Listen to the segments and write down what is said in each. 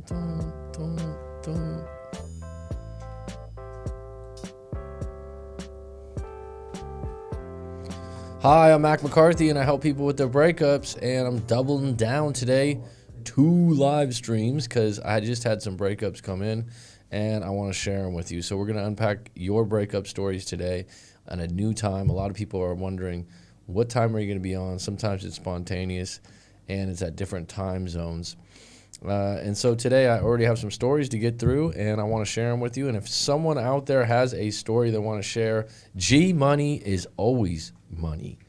Dun, dun, dun, dun. Hi, I'm Mac McCarthy, and I help people with their breakups, and I'm doubling down today. 2 live streams because I just had some breakups come in, and I want to share them with you. So we're going to unpack your breakup stories today at a new time. A lot of people are wondering, what time are you going to be on? Sometimes it's spontaneous, and it's at different time zones. And so today I already have some stories to get through, and I want to share them with you. And if someone out there has a story they want to share, G Money is always money.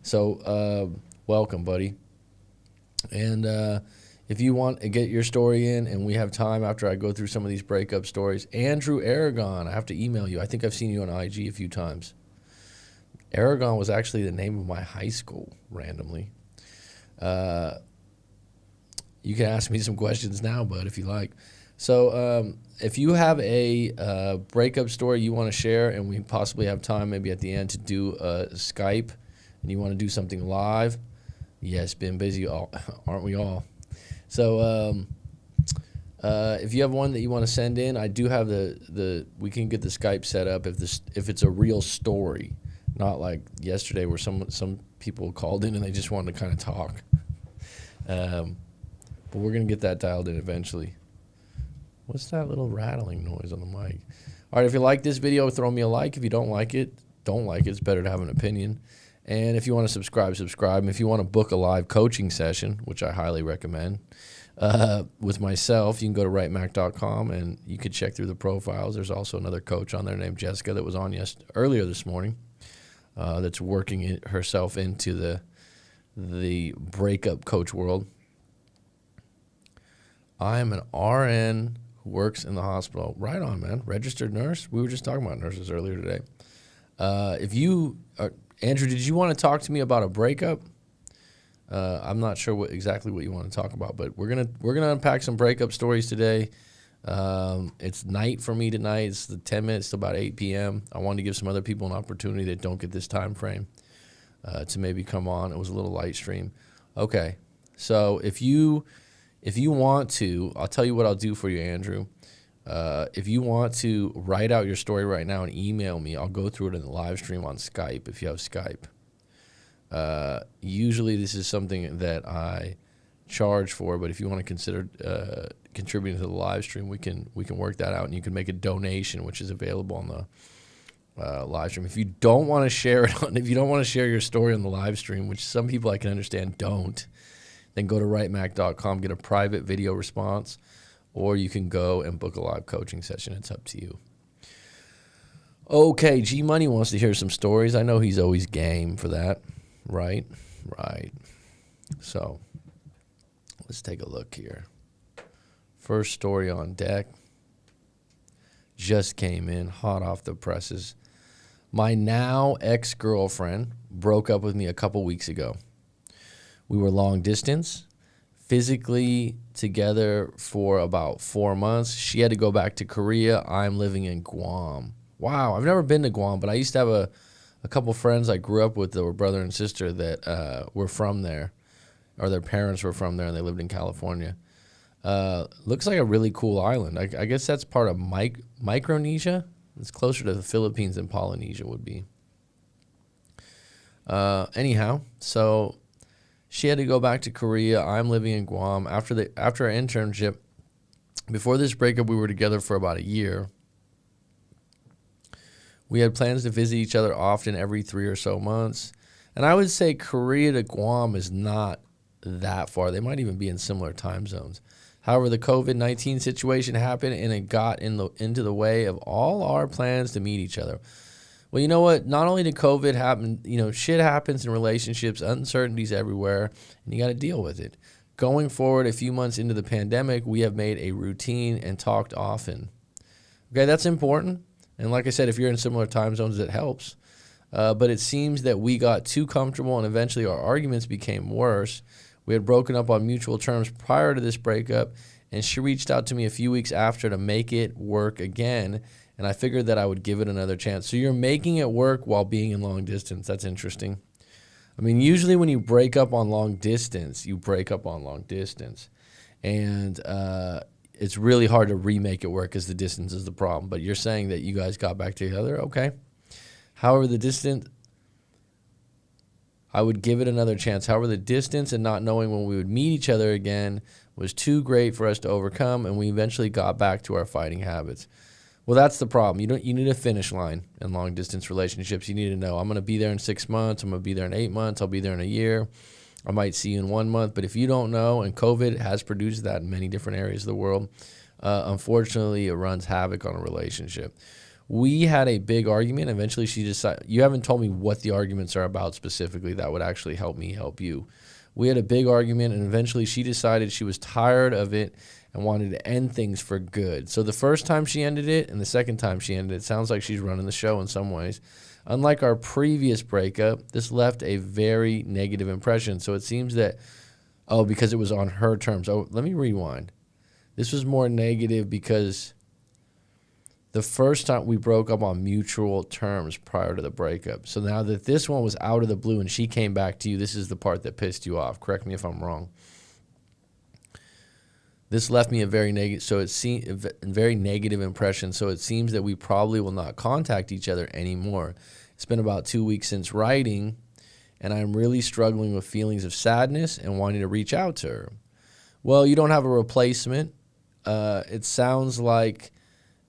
So welcome, buddy. And if you want to get your story in, and we have time after I go through some of these breakup stories, Andrew Aragon, I have to email you. I think I've seen you on IG a few times. Aragon was actually the name of my high school, randomly. You can ask me some questions now, bud, if you like. So if you have a breakup story you want to share, and we possibly have time maybe at the end to do Skype, and you want to do something live, yes, been busy, aren't we all? So if you have one that you want to send in, I do have we can get the Skype set up if it's a real story, not like yesterday where some people called in and they just wanted to kind of talk. But we're going to get that dialed in eventually. What's that little rattling noise on the mic? All right, if you like this video, throw me a like. If you don't like it, don't like it. It's better to have an opinion. And if you want to subscribe. And if you want to book a live coaching session, which I highly recommend, with myself, you can go to writemac.com and you can check through the profiles. There's also another coach on there named Jessica that was on earlier this morning that's working herself into the breakup coach world. I am an RN who works in the hospital. Right on, man. Registered nurse. We were just talking about nurses earlier today. Andrew, did you want to talk to me about a breakup? I'm not sure exactly what you want to talk about, but we're gonna unpack some breakup stories today. It's night for me tonight. It's the 10 minutes to about 8 p.m. I wanted to give some other people an opportunity that don't get this time frame to maybe come on. It was a little light stream. Okay, so if you want to, I'll tell you what I'll do for you, Andrew. If you want to write out your story right now and email me, I'll go through it in the live stream on Skype if you have Skype. Usually this is something that I charge for, but if you want to consider contributing to the live stream, we can work that out, and you can make a donation, which is available on the live stream. If you don't want to share if you don't want to share your story on the live stream, which some people I can understand don't, then go to writemac.com, get a private video response, or you can go and book a live coaching session. It's up to you. Okay, G Money wants to hear some stories. I know he's always game for that, right? Right. So let's take a look here. First story on deck just came in, hot off the presses. My now ex-girlfriend broke up with me a couple weeks ago. We were long distance, physically together for about 4 months. She had to go back to Korea. I'm living in Guam. Wow, I've never been to Guam, but I used to have a couple friends I grew up with that were brother and sister that were from there, or their parents were from there, and they lived in California. Looks like a really cool island. I guess that's part of Micronesia. It's closer to the Philippines than Polynesia would be. Anyhow, so she had to go back to Korea. I'm living in Guam. After our internship, before this breakup, we were together for about a year. We had plans to visit each other often, every 3 or so months. And I would say Korea to Guam is not that far. They might even be in similar time zones. However, the COVID-19 situation happened, and it got into the way of all our plans to meet each other. Well, you know what? Not only did COVID happen, shit happens in relationships, uncertainties everywhere, and you got to deal with it. Going forward, a few months into the pandemic, we have made a routine and talked often. Okay, that's important. And like I said, if you're in similar time zones, it helps. But it seems that we got too comfortable, and eventually our arguments became worse. We had broken up on mutual terms prior to this breakup, and she reached out to me a few weeks after to make it work again. And I figured that I would give it another chance. So you're making it work while being in long distance. That's interesting. I mean, usually when you break up on long distance, you break up on long distance. And it's really hard to remake it work because the distance is the problem. But you're saying that you guys got back together, okay. However, the distance, I would give it another chance. However, the distance and not knowing when we would meet each other again was too great for us to overcome, and we eventually got back to our fighting habits. Well, that's the problem. You need a finish line in long-distance relationships. You need to know, I'm going to be there in 6 months. I'm going to be there in 8 months. I'll be there in a year. I might see you in 1 month. But if you don't know, and COVID has produced that in many different areas of the world, unfortunately, it runs havoc on a relationship. We had a big argument. Eventually, she decided, you haven't told me what the arguments are about specifically that would actually help me help you. We had a big argument, and eventually she decided she was tired of it and wanted to end things for good. So the first time she ended it and the second time she ended it, sounds like she's running the show in some ways. Unlike our previous breakup, this left a very negative impression. So it seems that, because it was on her terms. Oh, let me rewind. This was more negative because the first time we broke up on mutual terms prior to the breakup. So now that this one was out of the blue and she came back to you, this is the part that pissed you off. Correct me if I'm wrong. This left me a very negative impression. So it seems that we probably will not contact each other anymore. It's been about 2 weeks since writing, and I'm really struggling with feelings of sadness and wanting to reach out to her. Well, you don't have a replacement. It sounds like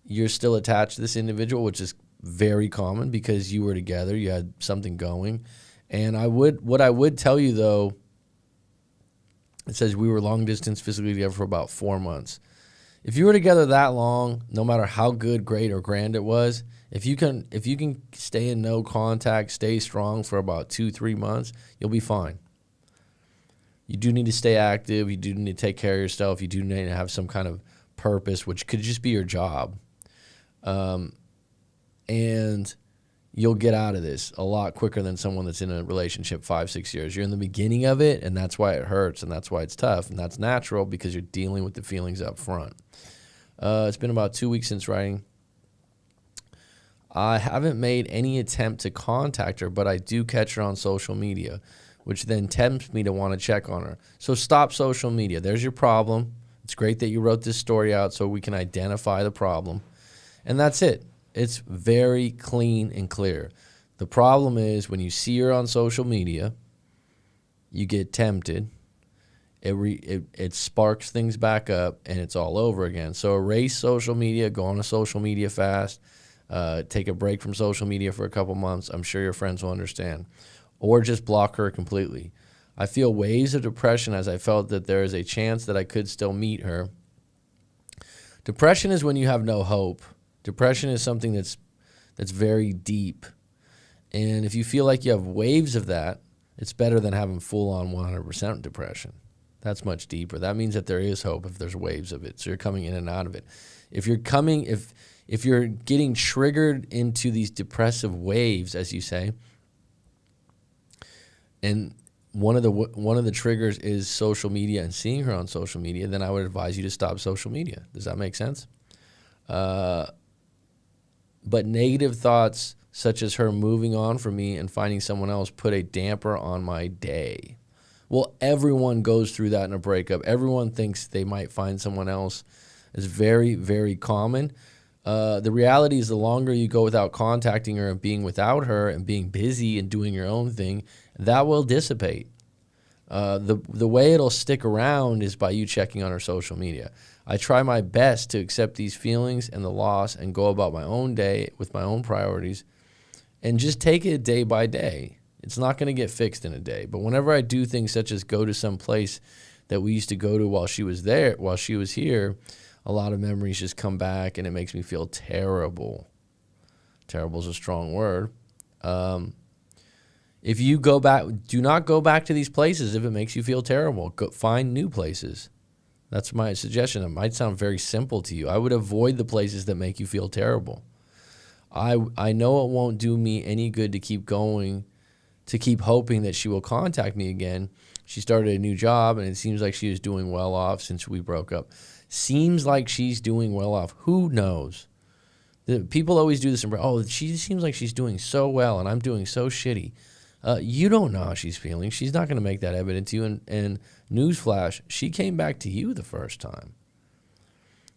you're still attached to this individual, which is very common because you were together, you had something going. And what I would tell you though, it says we were long distance physically together for about 4 months. If you were together that long, no matter how good, great, or grand it was, if you can stay in no contact, stay strong for about 2-3 months, you'll be fine. You do need to stay active. You do need to take care of yourself. You do need to have some kind of purpose, which could just be your job. And you'll get out of this a lot quicker than someone that's in a relationship 5-6 years. You're in the beginning of it, and that's why it hurts, and that's why it's tough, and that's natural because you're dealing with the feelings up front. It's been about 2 weeks since writing. I haven't made any attempt to contact her, but I do catch her on social media, which then tempts me to want to check on her. So stop social media. There's your problem. It's great that you wrote this story out so we can identify the problem. And that's it. It's very clean and clear. The problem is when you see her on social media, you get tempted. It sparks things back up, and it's all over again. So erase social media, go on a social media fast, take a break from social media for a couple months. I'm sure your friends will understand. Or just block her completely. I feel waves of depression as I felt that there is a chance that I could still meet her. Depression is when you have no hope. Depression is something that's very deep. And if you feel like you have waves of that, it's better than having full-on 100% depression. That's much deeper. That means that there is hope if there's waves of it. So you're coming in and out of it. If you're getting triggered into these depressive waves, as you say, and one of the triggers is social media and seeing her on social media, then I would advise you to stop social media. Does that make sense? But negative thoughts such as her moving on from me and finding someone else put a damper on my day. Well, everyone goes through that in a breakup. Everyone thinks they might find someone else. It's very, very common. The reality is the longer you go without contacting her and being without her and being busy and doing your own thing, that will dissipate. The way it'll stick around is by you checking on her social media. I try my best to accept these feelings and the loss and go about my own day with my own priorities and just take it day by day. It's not going to get fixed in a day. But whenever I do things such as go to some place that we used to go to while she was here, a lot of memories just come back and it makes me feel terrible. Terrible is a strong word. If you go back, do not go back to these places if it makes you feel terrible. Go find new places. That's my suggestion. It might sound very simple to you. I would avoid the places that make you feel terrible. I know it won't do me any good to keep going, to keep hoping that she will contact me again. She started a new job, and it seems like she is doing well off since we broke up. Seems like she's doing well off. Who knows? People always do this. She seems like she's doing so well, and I'm doing so shitty. You don't know how she's feeling. She's not going to make that evident to you. And newsflash, she came back to you the first time.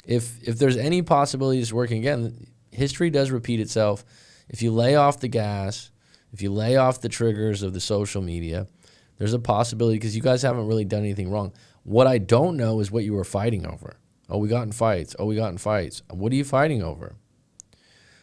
If there's any possibility it's working again, history does repeat itself. If you lay off the gas, if you lay off the triggers of the social media, there's a possibility, because you guys haven't really done anything wrong. What I don't know is what you were fighting over. Oh, we got in fights. Oh, we got in fights. What are you fighting over?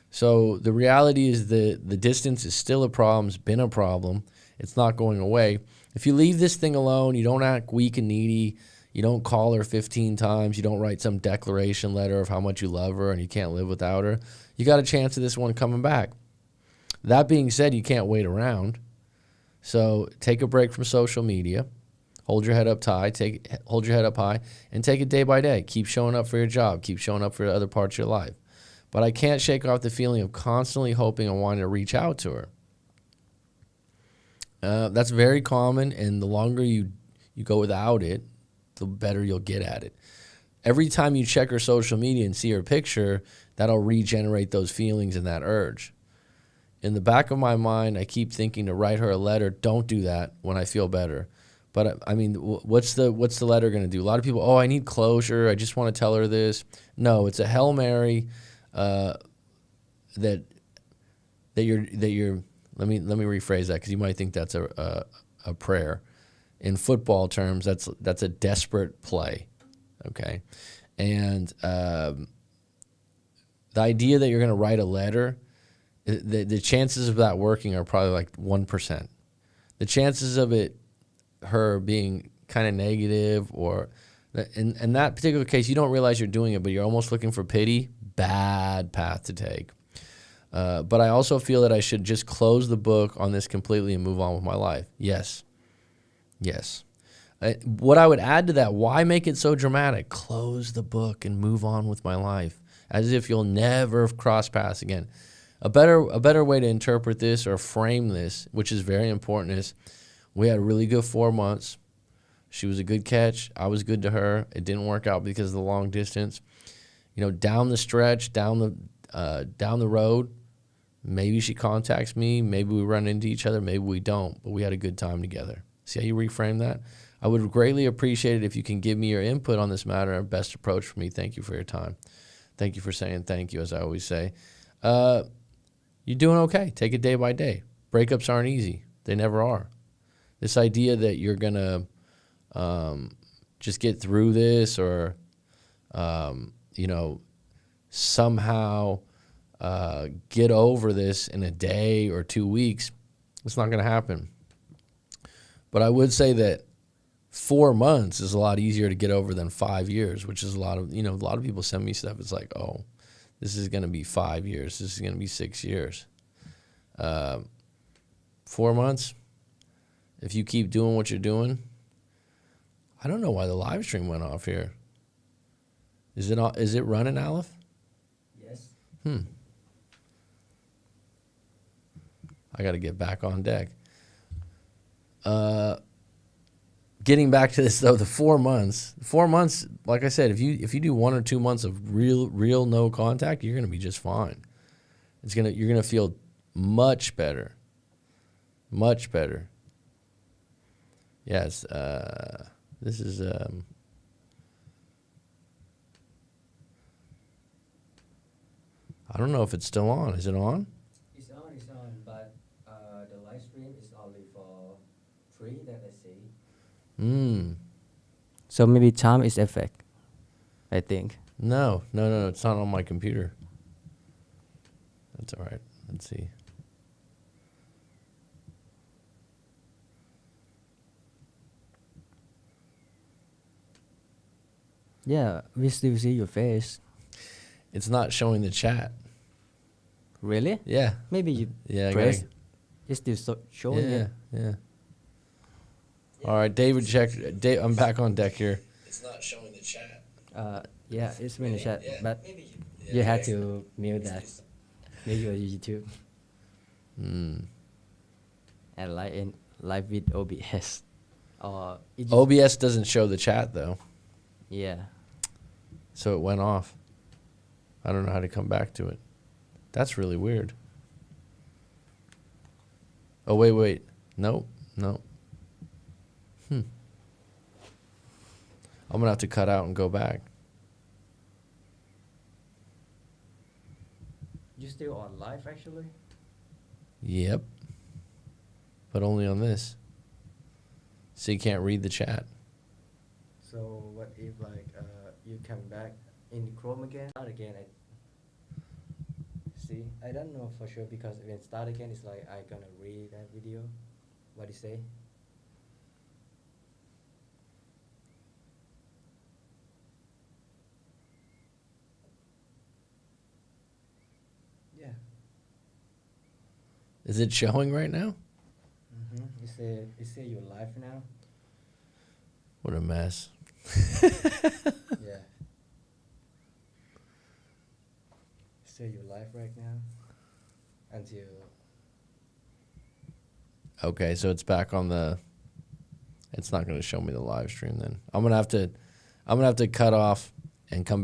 So the reality is the distance is still a problem. It's been a problem. It's not going away. If you leave this thing alone, you don't act weak and needy, you don't call her 15 times, you don't write some declaration letter of how much you love her and you can't live without her, you got a chance of this one coming back. That being said, you can't wait around. So take a break from social media. Hold your head up high, hold your head up high, and take it day by day. Keep showing up for your job. Keep showing up for other parts of your life. But I can't shake off the feeling of constantly hoping and wanting to reach out to her. That's very common, and the longer you go without it, the better you'll get at it. Every time you check her social media and see her picture, that'll regenerate those feelings and that urge. In the back of my mind, I keep thinking to write her a letter. Don't do that when I feel better. But I mean, what's the letter going to do? A lot of people, I need closure. I just want to tell her this. No, it's a Hail Mary that you're. Let me rephrase that, because you might think that's a prayer. In football terms, that's a desperate play, okay? And the idea that you're going to write a letter, the chances of that working are probably like 1%. The chances of her being kind of negative, or in that particular case, you don't realize you're doing it, but you're almost looking for pity, bad path to take. But I also feel that I should just close the book on this completely and move on with my life. Yes. What I would add to that, why make it so dramatic? Close the book and move on with my life, as if you'll never cross paths again. A better way to interpret this or frame this, which is very important, is we had a really good 4 months. She was a good catch. I was good to her. It didn't work out because of the long distance. Down the stretch, down the road, maybe she contacts me. Maybe we run into each other. Maybe we don't. But we had a good time together. See how you reframe that? I would greatly appreciate it if you can give me your input on this matter and best approach for me. Thank you for your time. Thank you for saying thank you, as I always say. You're doing okay. Take it day by day. Breakups aren't easy. They never are. This idea that you're going to just get through this, or, somehow get over this in a day or 2 weeks, it's not going to happen. But I would say that 4 months is a lot easier to get over than 5 years, which is a lot of people send me stuff. It's like, oh, this is going to be 5 years. This is going to be 6 years. 4 months, if you keep doing what you're doing. I don't know why the live stream went off here. Is it running, Aleph? Yes. I got to get back on deck. Getting back to this though, the 4 months, like I said, if you do 1 or 2 months of real no contact, you're gonna be just fine. You're gonna feel much better. Yes. This is I don't know if it's still on. Is it on? It's on, but the live stream is only for free that I see. So maybe time is effect, I think. No, it's not on my computer. That's all right. Let's see. Yeah, we still see your face. It's not showing the chat. Really? Yeah. Maybe you press. It's still showing it. Yeah. All right, David, check. I'm back on deck here. It's not showing the chat. Yeah, it's in the chat, but you had to mute that. Maybe on YouTube. And live with OBS. OBS doesn't show the chat though. Yeah. So it went off. I don't know how to come back to it. That's really weird. Oh, wait. No. I'm going to have to cut out and go back. still on live actually? Yep. But only on this. So you can't read the chat. So what if like you come back in Chrome again? Start again. See, I don't know for sure because when start again, it's like I gonna read that video. What do you say? Yeah. Is it showing right now? You say you're live now. What a mess. Yeah. So you're live right now until. Okay, so it's back on the. It's not going to show me the live stream then. I'm gonna have to cut off and come